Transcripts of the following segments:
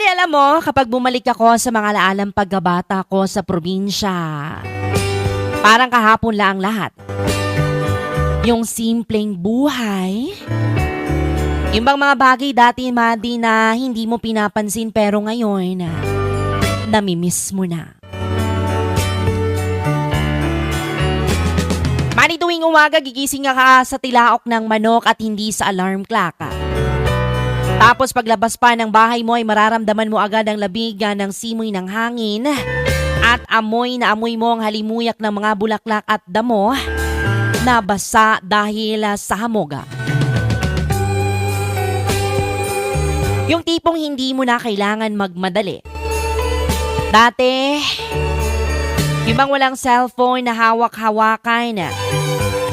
alam mo, kapag bumalik ako sa mga alaalang pagkabata ko sa probinsya, parang kahapon lang ang lahat. Yung simpleng buhay, yung bang mga bagay dati, Madi, na hindi mo pinapansin pero ngayon, namimiss mo na. Madi, tuwing umaga, gigising ka sa tilaok ng manok at hindi sa alarm clock. Tapos paglabas pa ng bahay mo ay mararamdaman mo agad ang labig ng simoy ng hangin at amoy na amoy mo ang halimuyak ng mga bulaklak at damo na basa dahil sa hamog. Yung tipong hindi mo na kailangan magmadali. Dati, yung bang walang cellphone na hawak-hawakan,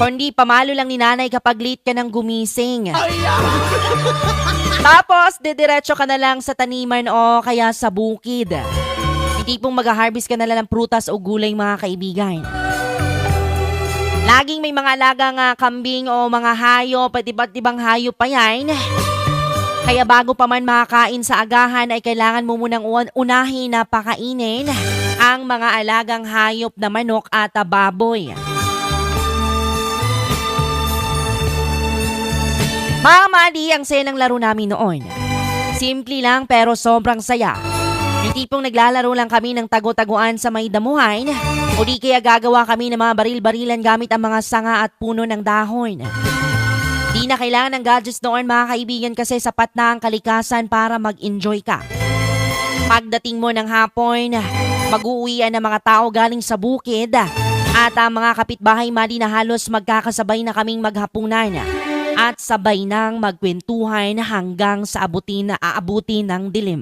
kundi pamalo lang ni nanay kapag late ka ng gumising. Tapos, didiretso ka na lang sa taniman o kaya sa bukid. Yung tipong mag-harvest ka na lang ng prutas o gulay, mga kaibigan. Laging may mga alagang kambing o mga hayop, at iba't ibang hayop pa yan. Kaya bago pa man makakain sa agahan ay kailangan mo munang unahin na pakainin ang mga alagang hayop na manok at baboy. Mga Madi, ang saya ng laro namin noon. Simple lang pero sobrang saya. Yung tipong naglalaro lang kami ng tago-taguan sa may damuhan o di kaya gagawa kami ng mga baril-barilan gamit ang mga sanga at puno ng dahon. Di na kailangan ng gadgets noon, mga kaibigan, kasi sapat na ang kalikasan para mag-enjoy ka. Pagdating mo ng hapon, mag-uuwian ng mga tao galing sa bukid at ang mga kapitbahay, Madi, na halos magkakasabay na kaming maghapunan at sabay nang magkwentuhan hanggang sa aabutin ng dilim.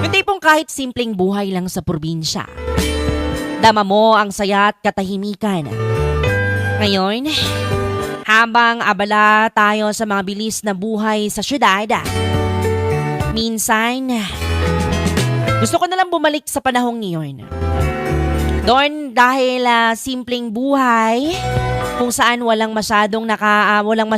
Yung tipong kahit simpleng buhay lang sa probinsya, dama mo ang saya at katahimikan. Ngayon, habang abala tayo sa mga bilis na buhay sa syudad, minsan, gusto ko na lang bumalik sa panahong ngayon. Doon dahil simpleng buhay, kung saan walang masyadong